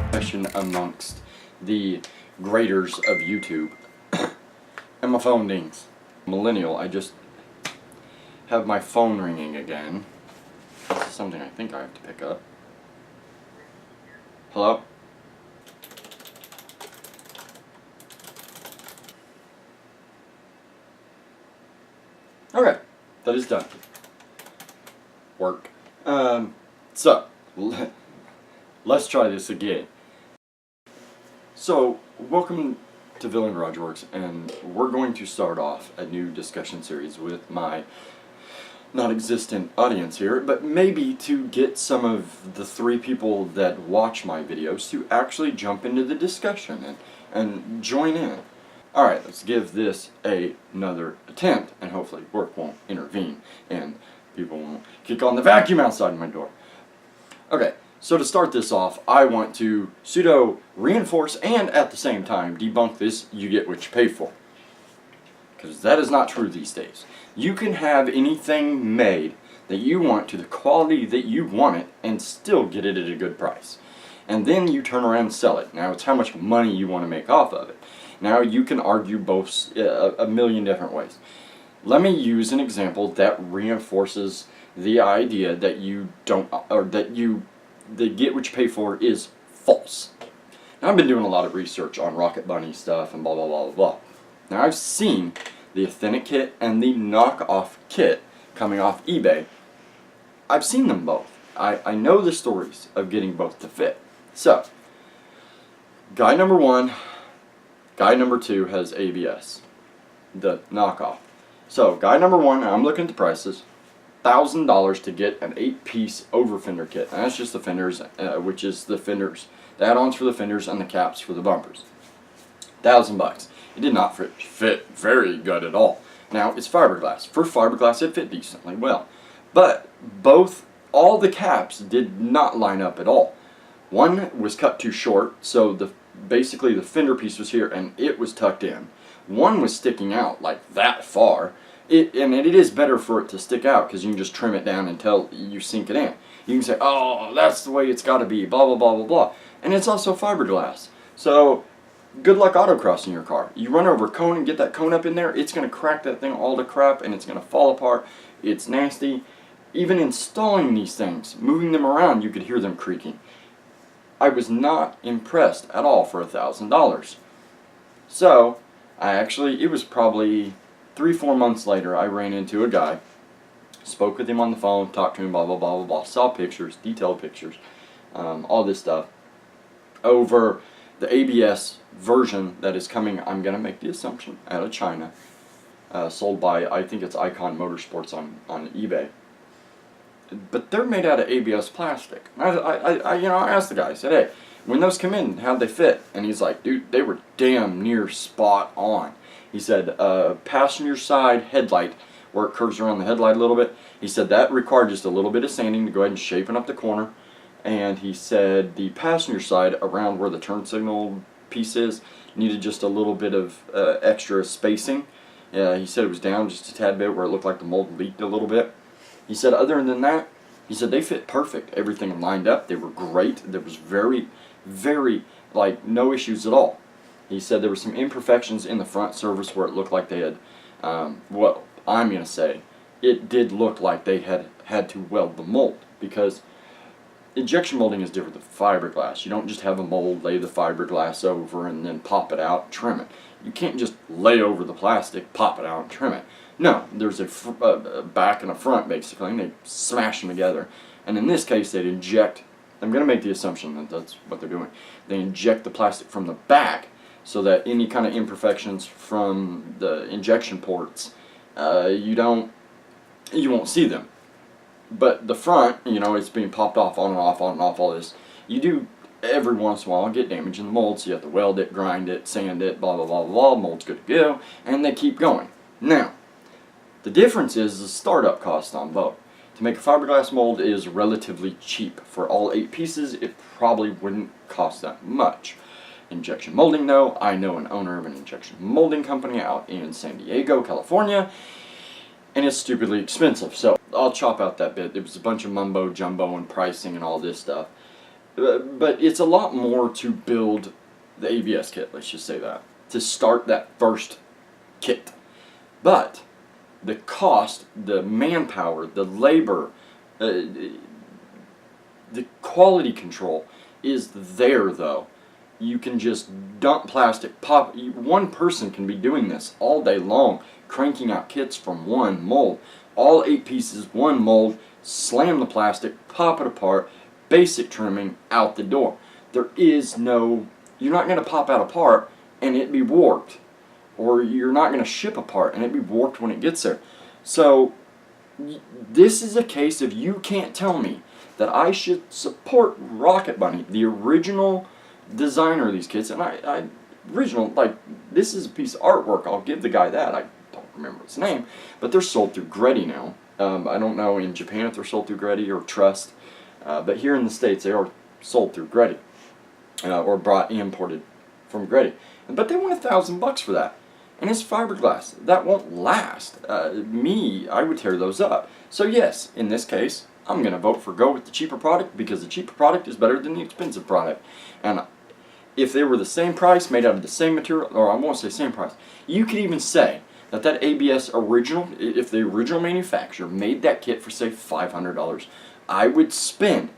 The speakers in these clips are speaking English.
Question amongst the graders of YouTube. And my phone dings. Millennial, I just have my phone ringing again. This is something I think I have to pick up. Hello? Okay, that is done. Work. So, let's try this again. So, welcome to Villain Garage Works, and we're going to start off a new discussion series with my non-existent audience here, but maybe to get some of the 3 people that watch my videos to actually jump into the discussion and join in. Alright, let's give this another attempt, and hopefully work won't intervene and people won't kick on the vacuum outside my door. Okay, so to start this off, I want to pseudo reinforce and at the same time debunk this "you get what you pay for." Because that is not true these days. You can have anything made that you want to the quality that you want it and still get it at a good price. And then you turn around and sell it. Now it's how much money you want to make off of it. Now you can argue both a million different ways. Let me use an example that reinforces the idea that you don't, or that get what you pay for is false. Now I've been doing a lot of research on Rocket Bunny stuff and blah blah blah blah blah. Now I've seen the authentic kit and the knockoff kit coming off eBay. I've seen them both. I know the stories of getting both to fit. So, guy number 1, guy number 2 has ABS, the knockoff. So, guy number 1, I'm looking at the prices, $1,000 to get an 8-piece over fender kit. And that's just the fenders, which is the fenders, the add-ons for the fenders and the caps for the bumpers. $1,000. It did not fit very good at all. Now, it's fiberglass. For fiberglass, it fit decently well. But all the caps did not line up at all. One was cut too short, so basically the fender piece was here and it was tucked in. One was sticking out like that far. And it is better for it to stick out because you can just trim it down until you sink it in. You can say, oh, that's the way it's got to be, blah, blah, blah, blah, blah. And it's also fiberglass. So, good luck autocrossing your car. You run over a cone and get that cone up in there, it's going to crack that thing all to crap and it's going to fall apart. It's nasty. Even installing these things, moving them around, you could hear them creaking. I was not impressed at all for $1,000. So, it was probably 3-4 months later, I ran into a guy, spoke with him on the phone, talked to him, blah, blah, blah, blah, blah, saw pictures, detailed pictures, all this stuff, over the ABS version that is coming, I'm going to make the assumption, out of China, sold by, I think it's Icon Motorsports on eBay. But they're made out of ABS plastic. I asked the guy, I said, hey, when those come in, how'd they fit? And he's like, dude, they were damn near spot on. He said, passenger side headlight, where it curves around the headlight a little bit, he said that required just a little bit of sanding to go ahead and shapen up the corner. And he said the passenger side, around where the turn signal piece is, needed just a little bit of extra spacing. He said it was down just a tad bit where it looked like the mold leaked a little bit. He said other than that, he said they fit perfect. Everything lined up. They were great. There was very, no issues at all. He said there were some imperfections in the front surface where it looked like they had, I'm going to say, it did look like they had to weld the mold, because injection molding is different than fiberglass. You don't just have a mold, lay the fiberglass over, and then pop it out and trim it. You can't just lay over the plastic, pop it out, and trim it. No, there's a back and a front, basically, and they smash them together. And in this case, they'd inject, I'm going to make the assumption that that's what they're doing. They inject the plastic from the back so that any kind of imperfections from the injection ports, you won't see them. But the front, it's being popped off, on and off, all this. You do, every once in a while, get damage in the mold, so you have to weld it, grind it, sand it, blah, blah, blah, blah, mold's good to go, and they keep going. Now, the difference is the startup cost on both. To make a fiberglass mold is relatively cheap. For all 8 pieces, it probably wouldn't cost that much. Injection molding, though, I know an owner of an injection molding company out in San Diego, California, and it's stupidly expensive. So I'll chop out that bit. It was a bunch of mumbo jumbo and pricing and all this stuff. But it's a lot more to build the ABS kit, let's just say that, to start that first kit. But the cost, the manpower, the labor, the quality control is there though. You can just dump plastic, pop. One person can be doing this all day long, cranking out kits from one mold. All 8 pieces, one mold, slam the plastic, pop it apart, basic trimming, out the door. There is no, you're not going to pop out a part and it be warped. Or you're not going to ship a part and it be warped when it gets there. So this is a case of you can't tell me that I should support Rocket Bunny, the original designer of these kits. And original, like, this is a piece of artwork, I'll give the guy that. I don't remember his name, but they're sold through Greddy now. I don't know in Japan if they're sold through Greddy or Trust, but here in the States they are sold through Greddy, or imported from Greddy. But they want $1,000 for that, and it's fiberglass. That won't last. I would tear those up. So yes, in this case, I'm going to vote for go with the cheaper product, because the cheaper product is better than the expensive product. And if they were the same price, made out of the same material, or I won't say same price, you could even say that that ABS original, if the original manufacturer made that kit for say $500, I would spend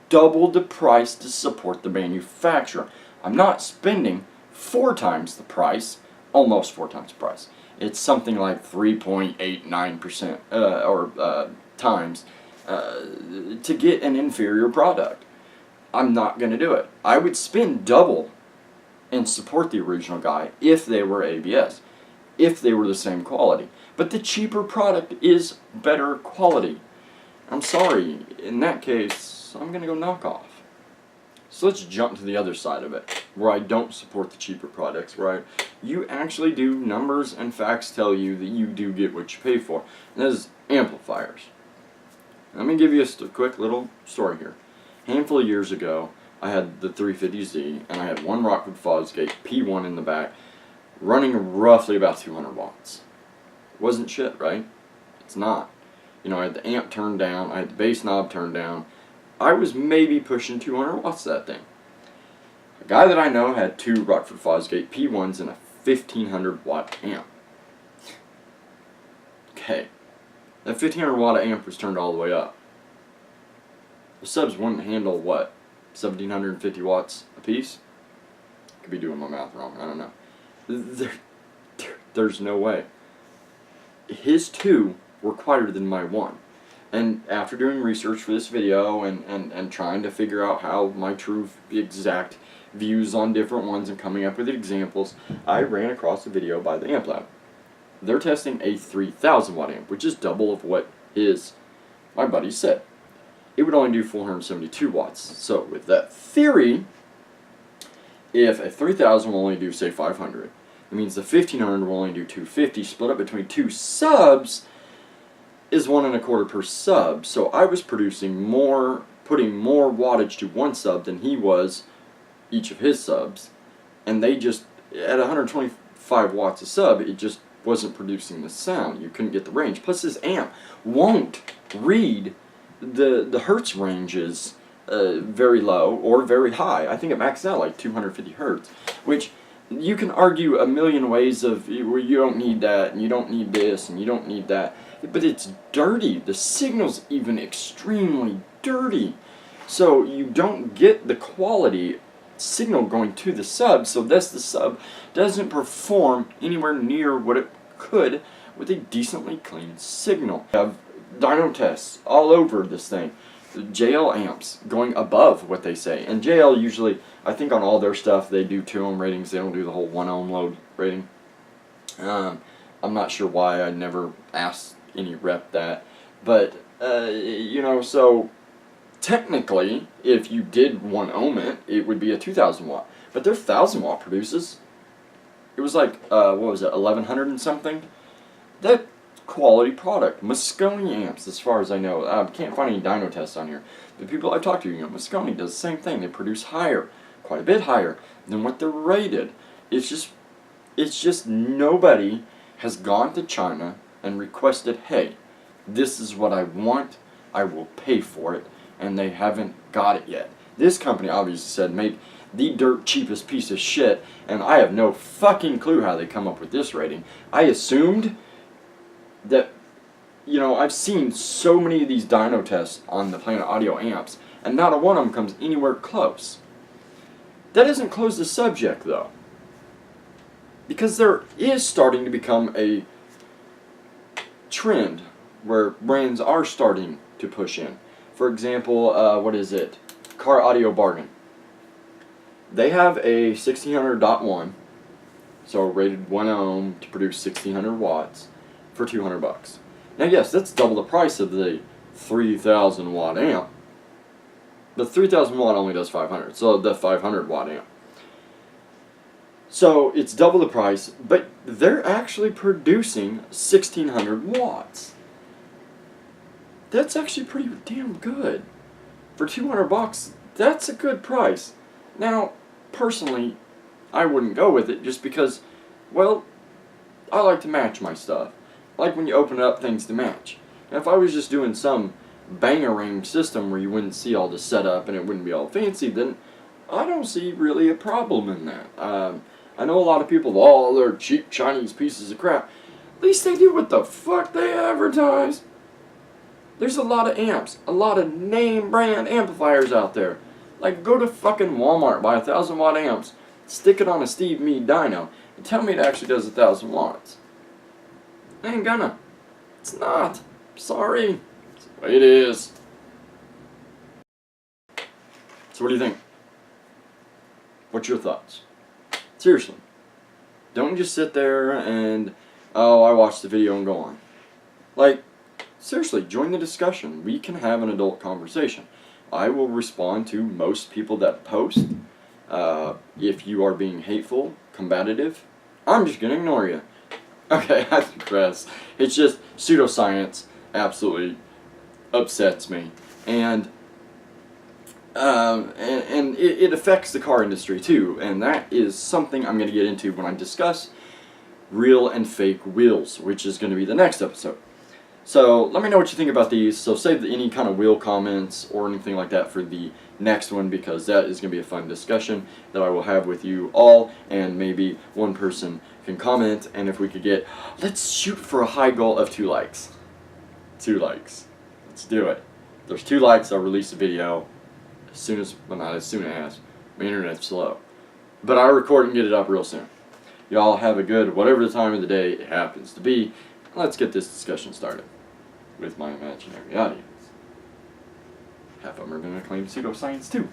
double the price to support the manufacturer. I'm not spending 4 times the price, almost 4 times the price. It's something like 3.89% times to get an inferior product. I'm not going to do it. I would spend double and support the original guy if they were ABS, if they were the same quality. But the cheaper product is better quality. I'm sorry, in that case, I'm going to go knockoff. So let's jump to the other side of it, where I don't support the cheaper products, right? You actually do, numbers and facts tell you that you do get what you pay for. And that is amplifiers. Let me give you a quick little story here. A handful of years ago, I had the 350Z, and I had one Rockford Fosgate P1 in the back, running roughly about 200 watts. Wasn't shit, right? It's not. You know, I had the amp turned down, I had the bass knob turned down. I was maybe pushing 200 watts that thing. A guy that I know had 2 Rockford Fosgate P1s and a 1500 watt amp. Okay. That 1500 watt amp was turned all the way up. The subs wouldn't handle, what, 1750 watts a piece? Could be doing my math wrong, I don't know. There's no way. His 2 were quieter than my 1. And after doing research for this video and trying to figure out how my true exact views on different ones and coming up with examples, I ran across a video by the Amp Lab. They're testing a 3000 watt amp, which is double of what my buddy said. It would only do 472 watts. So with that theory, if a 3000 will only do, say, 500, it means the 1500 will only do 250, split up between 2 subs is 1 1/4 per sub. So I was producing more, putting more wattage to one sub than he was each of his subs, and they just, at 125 watts a sub, it just wasn't producing the sound. You couldn't get the range. Plus this amp won't read the hertz ranges very low or very high. I think it maxes out like 250 hertz, which you can argue a million ways of where you don't need that and you don't need this and you don't need that, but it's dirty. The signal's even extremely dirty, so you don't get the quality signal going to the sub, so thus the sub doesn't perform anywhere near what it could with a decently clean signal. I have dyno tests all over this thing. JL amps going above what they say, and JL usually, I think on all their stuff they do 2 ohm ratings, they don't do the whole 1 ohm load rating. I'm not sure why, I never asked any rep that, but you know, so technically if you did 1 ohm it would be a 2000 watt, but their 1000 watt produces, it was like what was it, 1100 and something. That quality product. Mosconi amps, as far as I know. I can't find any dyno tests on here. The people I've talked to, you know, Mosconi does the same thing. They produce higher, quite a bit higher than what they're rated. It's just nobody has gone to China and requested, hey, this is what I want, I will pay for it, and they haven't got it yet. This company obviously said make the dirt cheapest piece of shit, and I have no fucking clue how they come up with this rating. I assumed that, you know, I've seen so many of these dyno tests on the Planet Audio amps, and not a one of them comes anywhere close. That doesn't close the subject, though, because there is starting to become a trend where brands are starting to push in. For example, what is it? Car Audio Bargain. They have a 1600.1, so rated 1 ohm to produce 1600 watts for $200. Now, yes, that's double the price of the 3000 watt amp. The 3000 watt only does 500, so the 500 watt amp. So it's double the price, but they're actually producing 1600 watts. That's actually pretty damn good. For $200, that's a good price. Now, personally, I wouldn't go with it just because, well, I like to match my stuff. I like when you open up things to match. Now, if I was just doing some bang-a-ring system where you wouldn't see all the setup and it wouldn't be all fancy, then I don't see really a problem in that. I know a lot of people, oh, they're cheap Chinese pieces of crap. At least they do what the fuck they advertise. There's a lot of amps, a lot of name brand amplifiers out there. Like, go to fucking Walmart, buy 1000 watt amps, stick it on a Steve Meade dyno, and tell me it actually does 1000 watts. I ain't gonna. It's not. Sorry. It's the way it is. So what do you think? What's your thoughts? Seriously. Don't just sit there and, oh, I watched the video and go on. Like, seriously, join the discussion. We can have an adult conversation. I will respond to most people that post. If you are being hateful, combative, I'm just going to ignore you. Okay, I digress. It's just pseudoscience absolutely upsets me. And it affects the car industry too. And that is something I'm going to get into when I discuss real and fake wheels, which is going to be the next episode. So let me know what you think about these. So save any kind of wheel comments or anything like that for the next one, because that is going to be a fun discussion that I will have with you all, and maybe one person can comment, and if we could get, let's shoot for a high goal of 2 likes. 2 likes. Let's do it. If there's 2 likes, I'll release a video as soon as, well, not as soon as, my internet's slow. But I'll record and get it up real soon. Y'all have a good, whatever the time of the day it happens to be. Let's get this discussion started with my imaginary audience. Half of them are going to claim pseudoscience too.